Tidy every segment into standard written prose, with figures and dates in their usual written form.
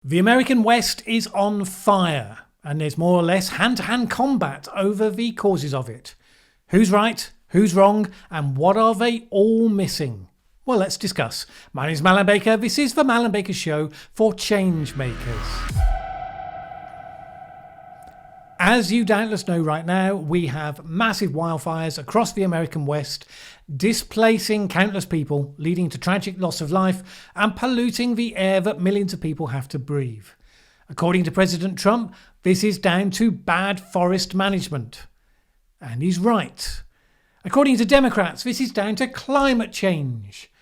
The American West is on fire, and there's more or less hand-to-hand combat over the causes of it. Who's right, who's wrong, and what are they all missing? Well, let's discuss. My name is Mallen Baker. This is the Mallen Baker Show for change makers. As you doubtless know right now, we have massive wildfires across the American West, displacing countless people, leading to tragic loss of life and polluting the air that millions of people have to breathe. According to President Trump, this is down to bad forest management. And he's right. According to Democrats, this is down to climate change.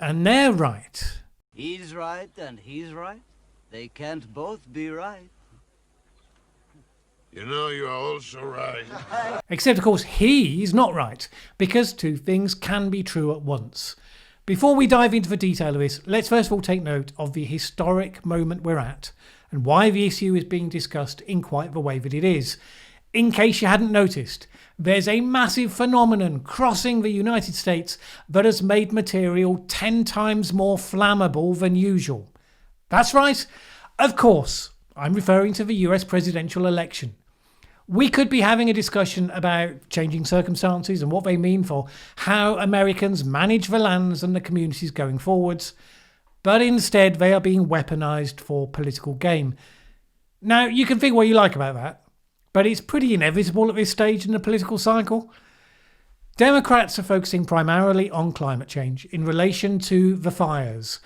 And they're right. He's right and he's right. They can't both be right. You know, you're also right. Except, of course, he's not right, because two things can be true at once. Before we dive into the detail of this, let's first of all take note of the historic moment we're at and why the issue is being discussed in quite the way that it is. In case you hadn't noticed, there's a massive phenomenon crossing the United States that has made material 10 times more flammable than usual. That's right, of course, I'm referring to the US presidential election. We could be having a discussion about changing circumstances and what they mean for how Americans manage the lands and the communities going forwards, but instead they are being weaponized for political gain. Now, you can think what you like about that, but it's pretty inevitable at this stage in the political cycle. Democrats are focusing primarily on climate change in relation to the fires,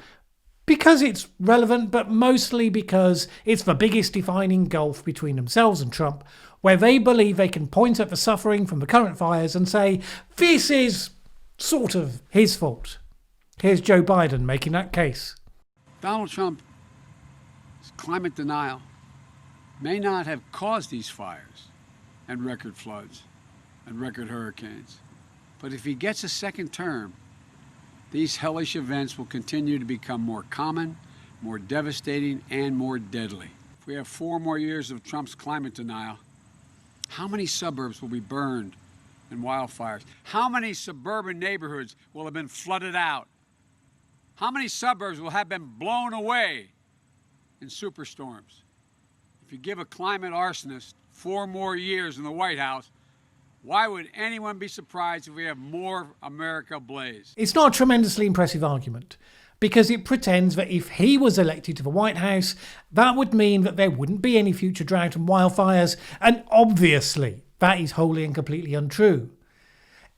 because it's relevant, but mostly because it's the biggest defining gulf between themselves and Trump, where they believe they can point at the suffering from the current fires and say, this is sort of his fault. Here's Joe Biden making that case. Donald Trump's climate denial may not have caused these fires and record floods and record hurricanes, but if he gets a second term, these hellish events will continue to become more common, more devastating, and more deadly. If we have 4 more years of Trump's climate denial, how many suburbs will be burned in wildfires? How many suburban neighborhoods will have been flooded out? How many suburbs will have been blown away in superstorms? If you give a climate arsonist 4 more years in the White House, why would anyone be surprised if we have more America ablaze? It's not a tremendously impressive argument, because it pretends that if he was elected to the White House, that would mean that there wouldn't be any future drought and wildfires, and obviously that is wholly and completely untrue.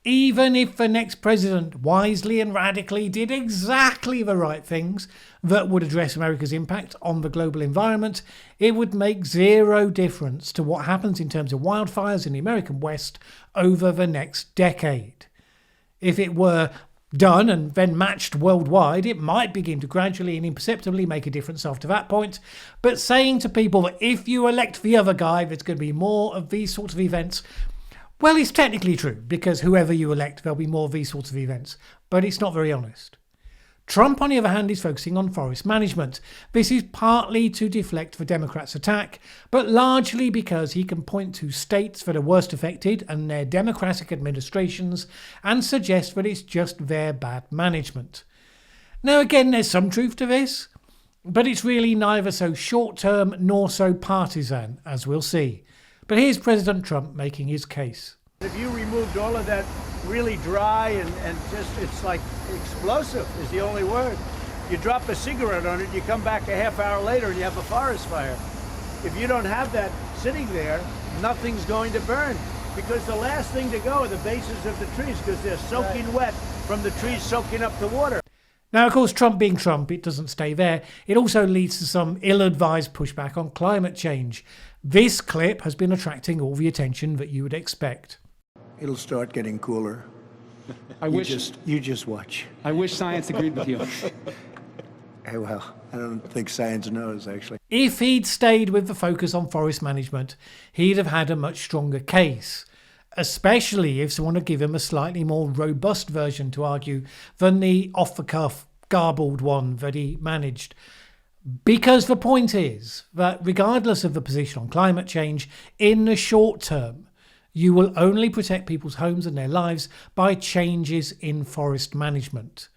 Even if the next president wisely and radically did exactly the right things that would address America's impact on the global environment, it would make zero difference to what happens in terms of wildfires in the American West over the next decade. If it were done and then matched worldwide, it might begin to gradually and imperceptibly make a difference after that point. But saying to people that if you elect the other guy, there's going to be more of these sorts of events, well, it's technically true, because whoever you elect, there'll be more of these sorts of events, but it's not very honest. Trump, on the other hand, is focusing on forest management. This is partly to deflect the Democrats' attack, but largely because he can point to states that are worst affected and their Democratic administrations and suggest that it's just their bad management. Now, again, there's some truth to this, but it's really neither so short-term nor so partisan, as we'll see. But here's President Trump making his case. If you removed all of that really dry and just, it's like explosive is the only word. You drop a cigarette on it, you come back a half hour later and you have a forest fire. If you don't have that sitting there, nothing's going to burn, because the last thing to go are the bases of the trees, because they're soaking wet from the trees soaking up the water. Now, of course, Trump being Trump, it doesn't stay there. It also leads to some ill-advised pushback on climate change. This clip has been attracting all the attention that you would expect. It'll start getting cooler. You just watch. I wish science agreed with you. Well, I don't think science knows, actually. If he'd stayed with the focus on forest management, he'd have had a much stronger case, especially if someone had given him a slightly more robust version to argue than the off-the-cuff, garbled one that he managed. Because the point is that regardless of the position on climate change, in the short term, you will only protect people's homes and their lives by changes in forest management.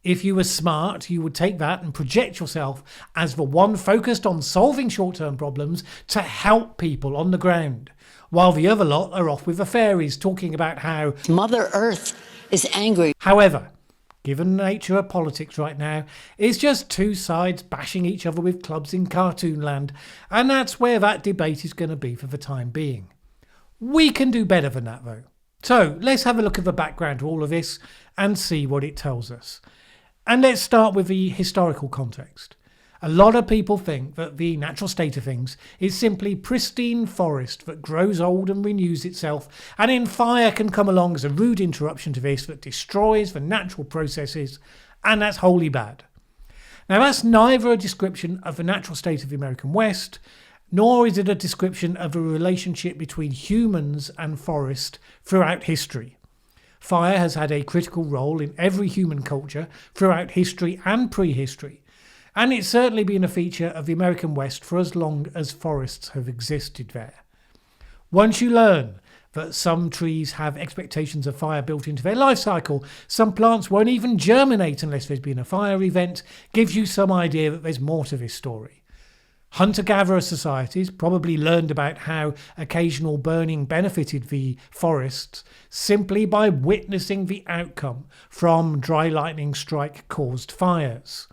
If you were smart, you would take that and project yourself as the one focused on solving short-term problems to help people on the ground, while the other lot are off with the fairies talking about how Mother Earth is angry. However, given the nature of politics right now, it's just two sides bashing each other with clubs in cartoon land, and that's where that debate is going to be for the time being. We can do better than that though. So let's have a look at the background to all of this and see what it tells us. And let's start with the historical context. A lot of people think that the natural state of things is simply pristine forest that grows old and renews itself, and then fire can come along as a rude interruption to this that destroys the natural processes, and that's wholly bad. Now that's neither a description of the natural state of the American West, nor is it a description of a relationship between humans and forest throughout history. Fire has had a critical role in every human culture throughout history and prehistory. And it's certainly been a feature of the American West for as long as forests have existed there. Once you learn that some trees have expectations of fire built into their life cycle, some plants won't even germinate unless there's been a fire event, gives you some idea that there's more to this story. Hunter-gatherer societies probably learned about how occasional burning benefited the forests simply by witnessing the outcome from dry lightning strike-caused fires.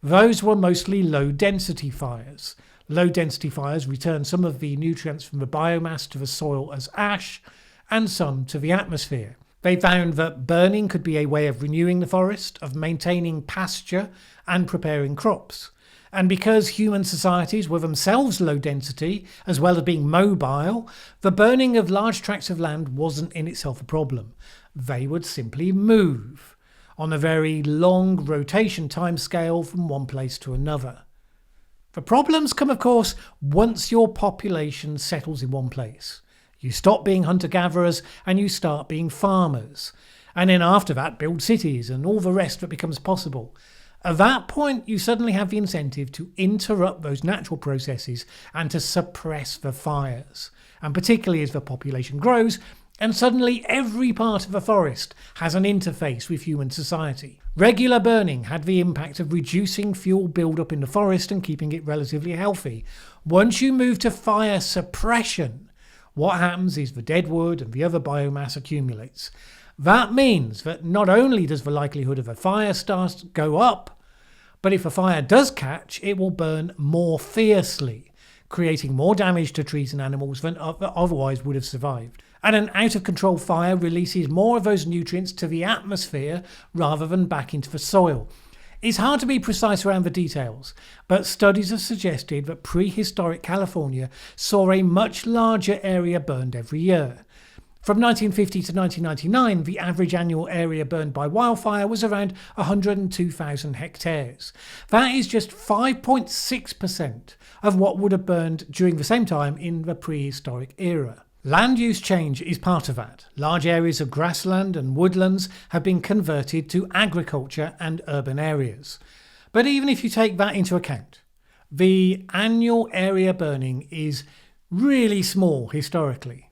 Those were mostly low-density fires. Low-density fires return some of the nutrients from the biomass to the soil as ash, and some to the atmosphere. They found that burning could be a way of renewing the forest, of maintaining pasture, and preparing crops. And because human societies were themselves low-density, as well as being mobile, the burning of large tracts of land wasn't in itself a problem. They would simply move on a very long rotation timescale from one place to another. The problems come, of course, once your population settles in one place. You stop being hunter-gatherers and you start being farmers. And then after that, build cities and all the rest that becomes possible. At that point, you suddenly have the incentive to interrupt those natural processes and to suppress the fires. And particularly as the population grows, and suddenly every part of a forest has an interface with human society. Regular burning had the impact of reducing fuel buildup in the forest and keeping it relatively healthy. Once you move to fire suppression, what happens is the dead wood and the other biomass accumulates. That means that not only does the likelihood of a fire start go up, but if a fire does catch, it will burn more fiercely, creating more damage to trees and animals than otherwise would have survived. And an out-of-control fire releases more of those nutrients to the atmosphere rather than back into the soil. It's hard to be precise around the details, but studies have suggested that prehistoric California saw a much larger area burned every year. From 1950 to 1999, the average annual area burned by wildfire was around 102,000 hectares. That is just 5.6% of what would have burned during the same time in the prehistoric era. Land use change is part of that. Large areas of grassland and woodlands have been converted to agriculture and urban areas. But even if you take that into account, the annual area burning is really small historically.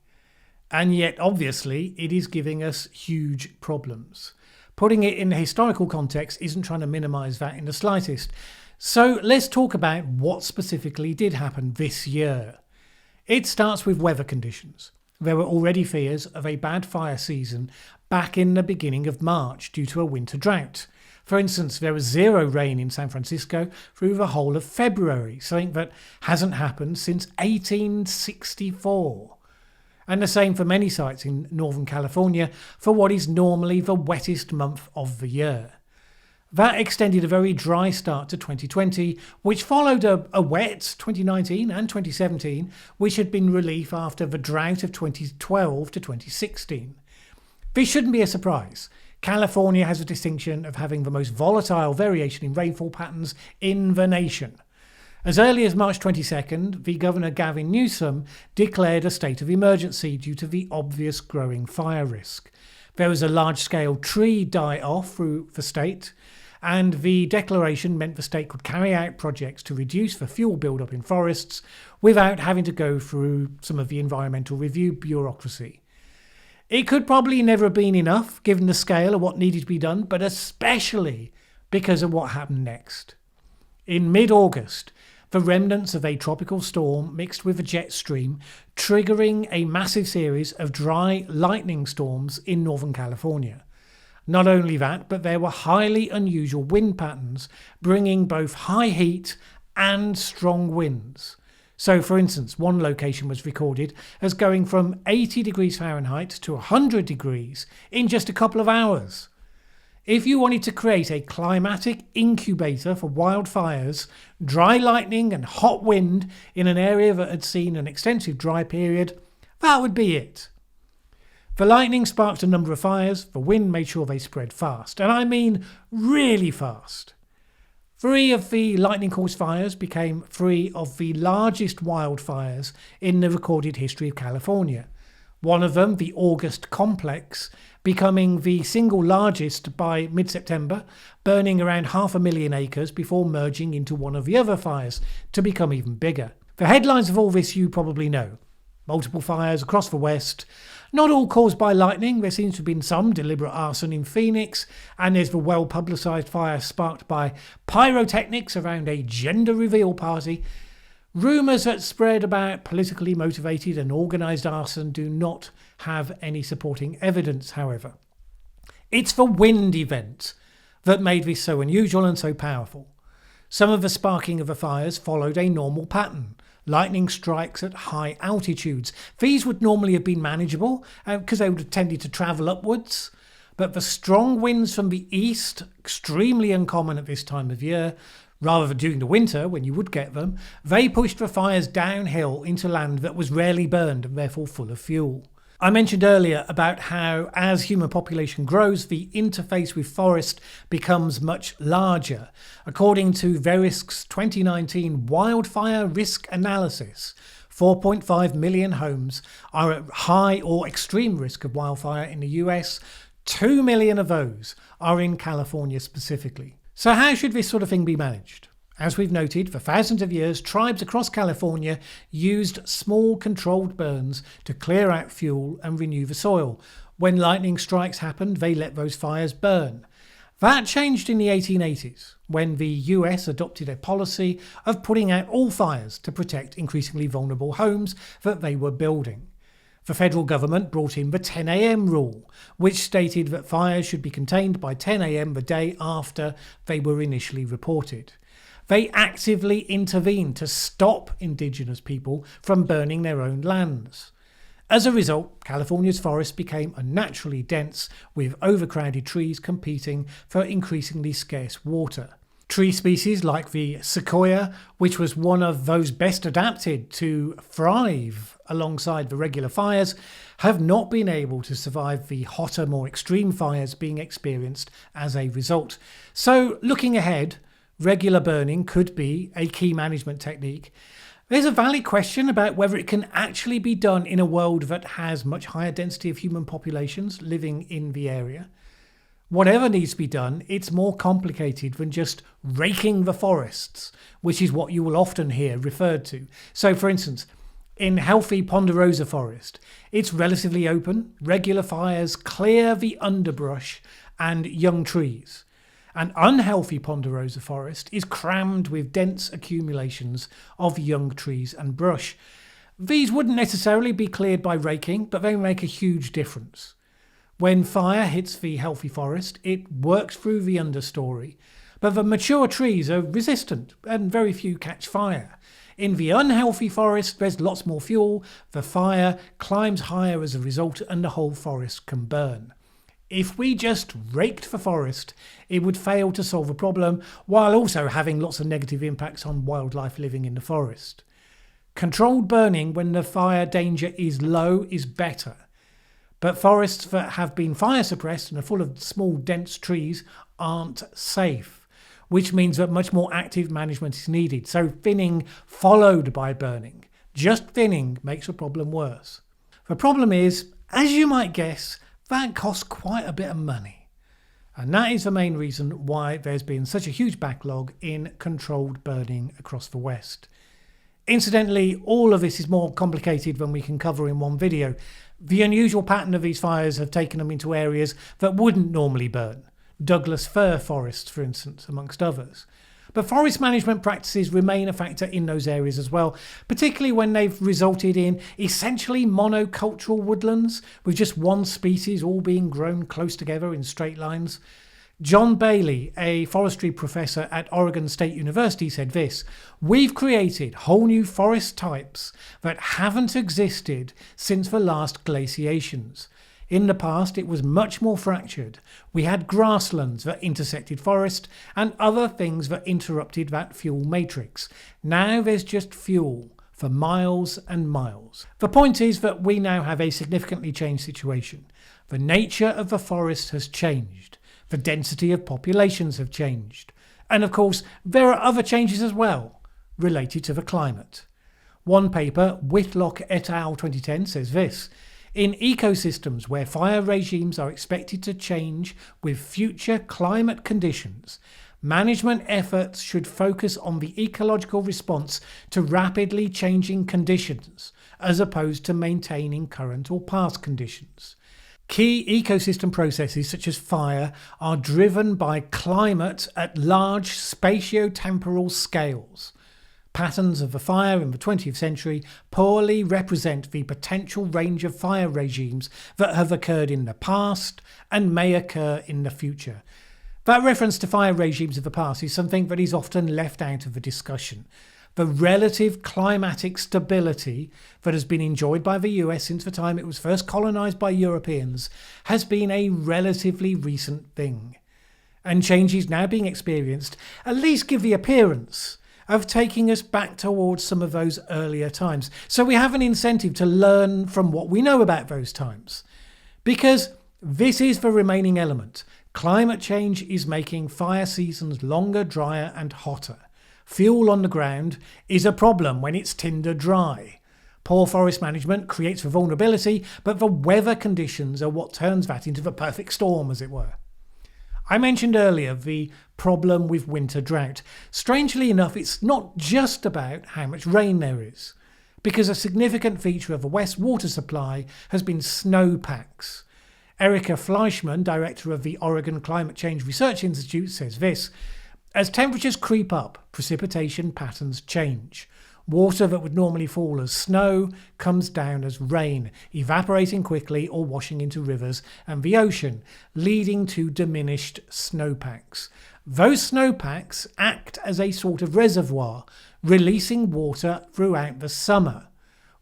And yet, obviously, it is giving us huge problems. Putting it in the historical context isn't trying to minimise that in the slightest. So let's talk about what specifically did happen this year. It starts with weather conditions. There were already fears of a bad fire season back in the beginning of March due to a winter drought. For instance, there was zero rain in San Francisco through the whole of February, something that hasn't happened since 1864. And the same for many sites in Northern California for what is normally the wettest month of the year. That extended a very dry start to 2020, which followed a wet 2019 and 2017, which had been relief after the drought of 2012 to 2016. This shouldn't be a surprise. California has a distinction of having the most volatile variation in rainfall patterns in the nation. As early as March 22nd, the Governor Gavin Newsom declared a state of emergency due to the obvious growing fire risk. There was a large-scale tree die-off through the state, and the declaration meant the state could carry out projects to reduce the fuel buildup in forests without having to go through some of the environmental review bureaucracy. It could probably never have been enough, given the scale of what needed to be done, but especially because of what happened next. In mid-August, the remnants of a tropical storm mixed with a jet stream, triggering a massive series of dry lightning storms in Northern California. Not only that, but there were highly unusual wind patterns, bringing both high heat and strong winds. So, for instance, one location was recorded as going from 80 degrees Fahrenheit to 100 degrees in just a couple of hours. If you wanted to create a climatic incubator for wildfires, dry lightning and hot wind in an area that had seen an extensive dry period, that would be it. The lightning sparked a number of fires, the wind made sure they spread fast, and I mean really fast. 3 of the lightning-caused fires became 3 of the largest wildfires in the recorded history of California. One of them, the August Complex, becoming the single largest by mid-September, burning around 500,000 acres before merging into one of the other fires to become even bigger. The headlines of all this you probably know. Multiple fires across the West, not all caused by lightning. There seems to have been some deliberate arson in Phoenix, and there's the well-publicised fire sparked by pyrotechnics around a gender reveal party. Rumours that spread about politically motivated and organised arson do not have any supporting evidence, however. It's the wind event that made this so unusual and so powerful. Some of the sparking of the fires followed a normal pattern. Lightning strikes at high altitudes. These would normally have been manageable because they would have tended to travel upwards. But the strong winds from the east, extremely uncommon at this time of year, rather than during the winter when you would get them, they pushed the fires downhill into land that was rarely burned and therefore full of fuel. I mentioned earlier about how as human population grows, the interface with forest becomes much larger. According to Verisk's 2019 wildfire risk analysis, 4.5 million homes are at high or extreme risk of wildfire in the US. 2 million of those are in California specifically. So how should this sort of thing be managed? As we've noted, for thousands of years, tribes across California used small controlled burns to clear out fuel and renew the soil. When lightning strikes happened, they let those fires burn. That changed in the 1880s, when the US adopted a policy of putting out all fires to protect increasingly vulnerable homes that they were building. The federal government brought in the 10 a.m. rule, which stated that fires should be contained by 10 a.m. the day after they were initially reported. They actively intervened to stop indigenous people from burning their own lands. As a result, California's forests became unnaturally dense, with overcrowded trees competing for increasingly scarce water. Tree species like the sequoia, which was one of those best adapted to thrive alongside the regular fires, have not been able to survive the hotter, more extreme fires being experienced as a result. So, looking ahead, regular burning could be a key management technique. There's a valid question about whether it can actually be done in a world that has much higher density of human populations living in the area. Whatever needs to be done, it's more complicated than just raking the forests, which is what you will often hear referred to. So, for instance, in healthy ponderosa forest, it's relatively open, regular fires clear the underbrush and young trees. An unhealthy ponderosa forest is crammed with dense accumulations of young trees and brush. These wouldn't necessarily be cleared by raking, but they make a huge difference. When fire hits the healthy forest, it works through the understory, but the mature trees are resistant and very few catch fire. In the unhealthy forest, there's lots more fuel, the fire climbs higher as a result, and the whole forest can burn. If we just raked the forest, it would fail to solve a problem, while also having lots of negative impacts on wildlife living in the forest. Controlled burning when the fire danger is low is better, but forests that have been fire suppressed and are full of small dense trees aren't safe, which means that much more active management is needed. So thinning followed by burning. Just thinning makes the problem worse. The problem is, as you might guess, that costs quite a bit of money. And that is the main reason why there's been such a huge backlog in controlled burning across the West. Incidentally, all of this is more complicated than we can cover in one video. The unusual pattern of these fires have taken them into areas that wouldn't normally burn. Douglas fir forests, for instance, amongst others. But forest management practices remain a factor in those areas as well, particularly when they've resulted in essentially monocultural woodlands, with just one species all being grown close together in straight lines. John Bailey, a forestry professor at Oregon State University, said this: "We've created whole new forest types that haven't existed since the last glaciations. In the past, it was much more fractured. We had grasslands that intersected forest and other things that interrupted that fuel matrix. Now there's just fuel for miles and miles." The point is that we now have a significantly changed situation. The nature of the forest has changed. The density of populations have changed. And of course, there are other changes as well, related to the climate. One paper, Whitlock et al. 2010, says this: "In ecosystems where fire regimes are expected to change with future climate conditions, management efforts should focus on the ecological response to rapidly changing conditions, as opposed to maintaining current or past conditions. Key ecosystem processes such as fire are driven by climate at large spatio-temporal scales. Patterns of the fire in the 20th century poorly represent the potential range of fire regimes that have occurred in the past and may occur in the future." That reference to fire regimes of the past is something that is often left out of the discussion. The relative climatic stability that has been enjoyed by the US since the time it was first colonized by Europeans has been a relatively recent thing. And changes now being experienced at least give the appearance of taking us back towards some of those earlier times. So we have an incentive to learn from what we know about those times. Because this is the remaining element. Climate change is making fire seasons longer, drier and hotter. Fuel on the ground is a problem when it's tinder dry. Poor forest management creates the vulnerability, but the weather conditions are what turns that into the perfect storm, as it were. I mentioned earlier the problem with winter drought. Strangely enough, it's not just about how much rain there is, because a significant feature of the West water supply has been snowpacks. Erica Fleischman, director of the Oregon Climate Change Research Institute, says this: "As temperatures creep up, precipitation patterns change. Water that would normally fall as snow comes down as rain, evaporating quickly or washing into rivers and the ocean, leading to diminished snowpacks. Those snowpacks act as a sort of reservoir, releasing water throughout the summer.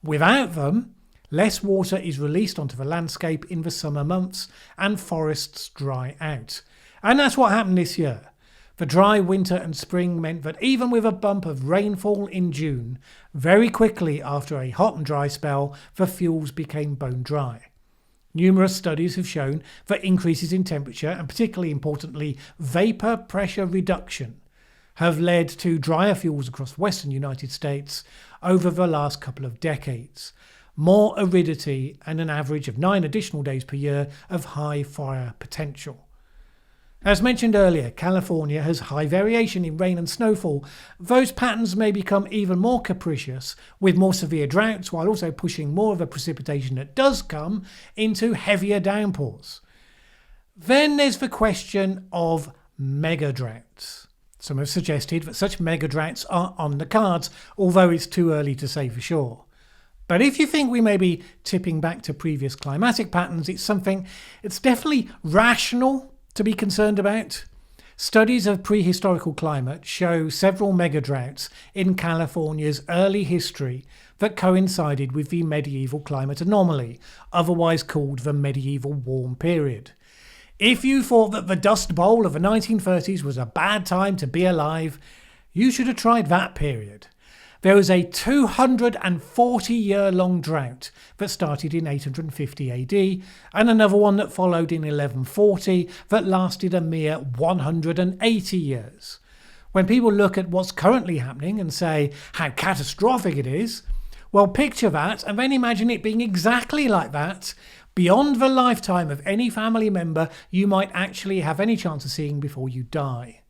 Without them, less water is released onto the landscape in the summer months and forests dry out." And that's what happened this year. The dry winter and spring meant that even with a bump of rainfall in June, very quickly after a hot and dry spell, the fuels became bone dry. Numerous studies have shown that increases in temperature, and particularly importantly, vapor pressure reduction, have led to drier fuels across the western United States over the last couple of decades. More aridity and an average of 9 additional days per year of high fire potential. As mentioned earlier, California has high variation in rain and snowfall. Those patterns may become even more capricious with more severe droughts, while also pushing more of the precipitation that does come into heavier downpours. Then there's the question of mega droughts. Some have suggested that such mega droughts are on the cards, although it's too early to say for sure. But if you think we may be tipping back to previous climatic patterns, it's something it's definitely rational to be concerned about. Studies of prehistorical climate show several mega droughts in California's early history that coincided with the medieval climate anomaly, otherwise called the medieval warm period. If you thought that the Dust Bowl of the 1930s was a bad time to be alive, you should have tried that period. There was a 240-year-long drought that started in 850 AD, and another one that followed in 1140 that lasted a mere 180 years. When people look at what's currently happening and say how catastrophic it is, well, picture that and then imagine it being exactly like that beyond the lifetime of any family member you might actually have any chance of seeing before you die.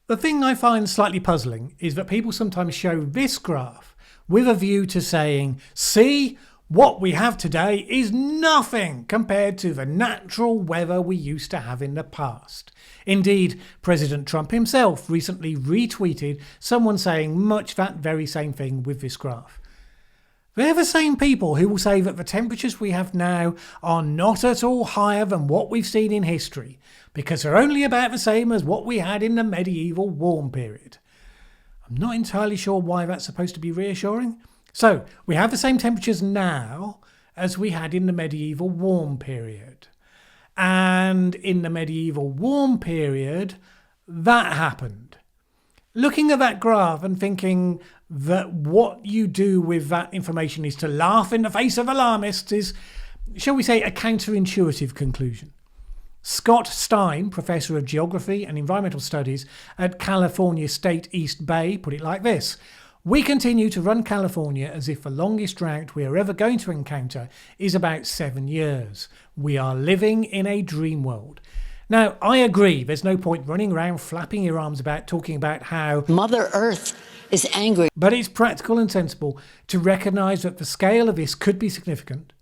The thing I find slightly puzzling is that people sometimes show this graph with a view to saying, see, What we have today is nothing compared to the natural weather we used to have in the past. Indeed, President Trump himself recently retweeted someone saying much that very same thing with this graph. They're the same people who will say that the temperatures we have now are not at all higher than what we've seen in history, because they're only about the same as what we had in the medieval warm period. I'm not entirely sure why that's supposed to be reassuring. So, we have the same temperatures now as we had in the medieval warm period. And in the medieval warm period, that happened. Looking at that graph and thinking that what you do with that information is to laugh in the face of alarmists is, shall we say, a counterintuitive conclusion. Scott Stein, Professor of Geography and Environmental Studies at California State East Bay, put it like this: "We continue to run California as if the longest drought we are ever going to encounter is about 7 years. We are living in a dream world." Now, I agree, there's no point running around flapping your arms about talking about how Mother Earth is angry. But it's practical and sensible to recognise that the scale of this could be significant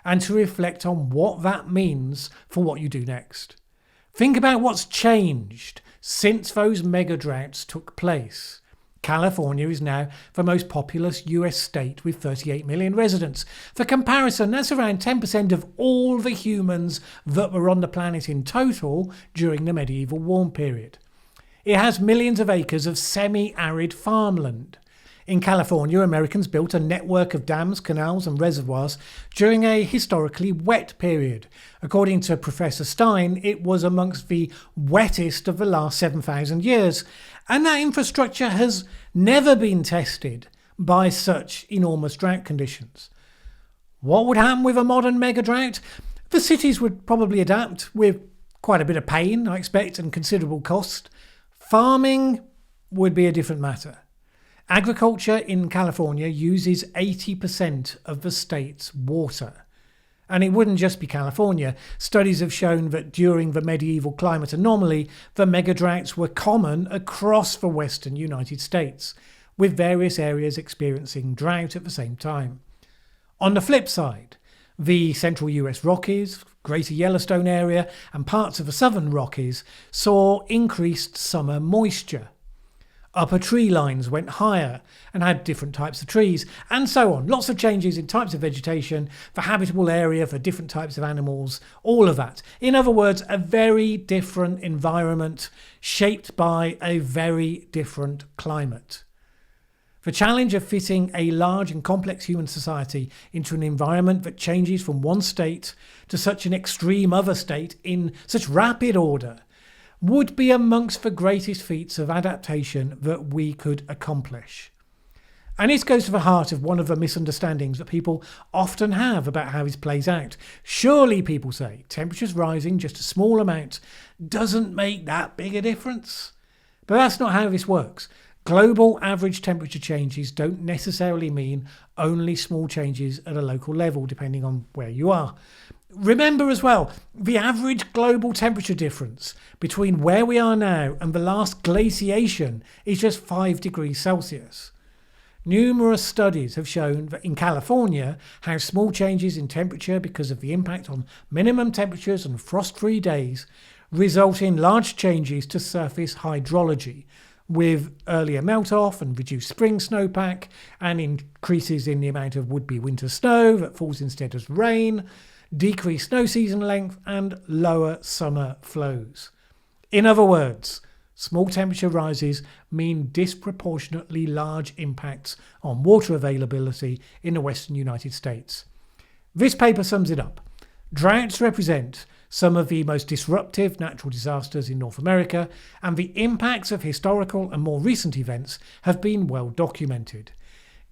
and to reflect on what that means for what you do next. Think about what's changed since those mega droughts took place. California is now the most populous US state with 38 million residents. For comparison, that's around 10% of all the humans that were on the planet in total during the medieval warm period. It has millions of acres of semi-arid farmland. In California, Americans built a network of dams, canals and reservoirs during a historically wet period. According to Professor Stein, it was amongst the wettest of the last 7,000 years, and that infrastructure has never been tested by such enormous drought conditions. What would happen with a modern mega drought? The cities would probably adapt with quite a bit of pain, I expect, and considerable cost. Farming would be a different matter. Agriculture in California uses 80% of the state's water. And it wouldn't just be California. Studies have shown that during the medieval climate anomaly, the megadroughts were common across the western United States, with various areas experiencing drought at the same time. On the flip side, the central US Rockies, Greater Yellowstone area, and parts of the southern Rockies saw increased summer moisture. Upper tree lines went higher and had different types of trees, and so on. Lots of changes in types of vegetation, for habitable area, for different types of animals, all of that. In other words, a very different environment shaped by a very different climate. The challenge of fitting a large and complex human society into an environment that changes from one state to such an extreme other state in such rapid order would be amongst the greatest feats of adaptation that we could accomplish. And this goes to the heart of one of the misunderstandings that people often have about how this plays out. Surely, people say, temperatures rising just a small amount doesn't make that big a difference. But that's not how this works. Global average temperature changes don't necessarily mean only small changes at a local level, depending on where you are. Remember as well, the average global temperature difference between where we are now and the last glaciation is just 5 degrees Celsius. Numerous studies have shown that in California, how small changes in temperature because of the impact on minimum temperatures and frost-free days result in large changes to surface hydrology, with earlier melt-off and reduced spring snowpack, and increases in the amount of would-be winter snow that falls instead as rain, decreased snow season length, and lower summer flows. In other words, small temperature rises mean disproportionately large impacts on water availability in the western United States. This paper sums it up. Droughts represent some of the most disruptive natural disasters in North America, and the impacts of historical and more recent events have been well documented.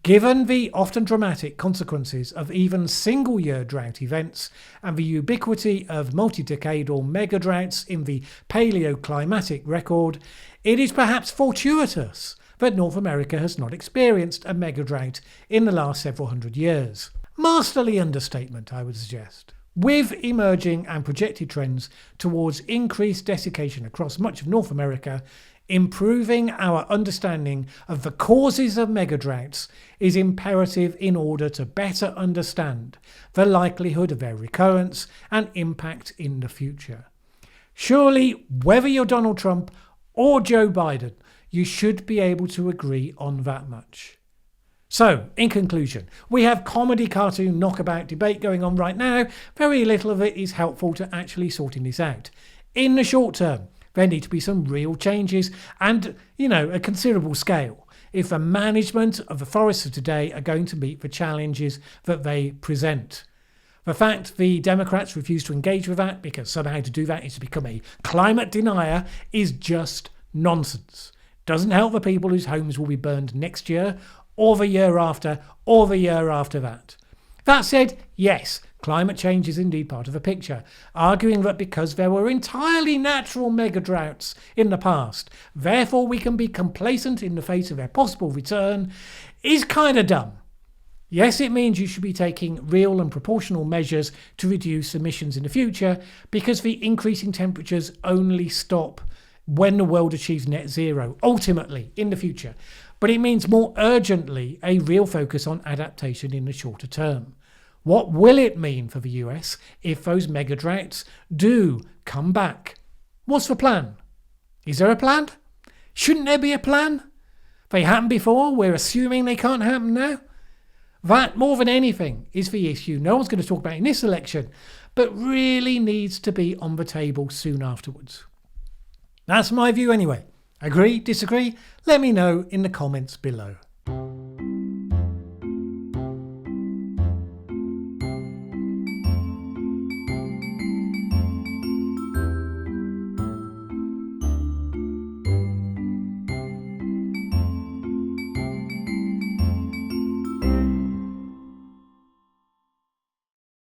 Given the often dramatic consequences of even single-year drought events and the ubiquity of multi-decadal mega-droughts in the paleoclimatic record, it is perhaps fortuitous that North America has not experienced a mega-drought in the last several hundred years. Masterly understatement, I would suggest. With emerging and projected trends towards increased desiccation across much of North America, Improving our understanding of the causes of megadroughts is imperative in order to better understand the likelihood of their recurrence and impact in the future. Surely, whether you're Donald Trump or Joe Biden, you should be able to agree on that much. So, in conclusion, we have comedy cartoon knockabout debate going on right now. Very little of it is helpful to actually sorting this out. In the short term, there need to be some real changes and, a considerable scale if the management of the forests of today are going to meet the challenges that they present. The fact the Democrats refuse to engage with that because somehow to do that is to become a climate denier is just nonsense. Doesn't help the people whose homes will be burned next year or the year after or the year after that. That said, yes, climate change is indeed part of the picture, arguing that because there were entirely natural megadroughts in the past, therefore we can be complacent in the face of their possible return, is kind of dumb. Yes, it means you should be taking real and proportional measures to reduce emissions in the future, because the increasing temperatures only stop when the world achieves net zero, ultimately, in the future. But it means more urgently a real focus on adaptation in the shorter term. What will it mean for the US if those megadroughts do come back? What's the plan? Is there a plan? Shouldn't there be a plan? They happened before, we're assuming they can't happen now? That, more than anything, is the issue no one's going to talk about in this election, but really needs to be on the table soon afterwards. That's my view anyway. Agree? Disagree? Let me know in the comments below.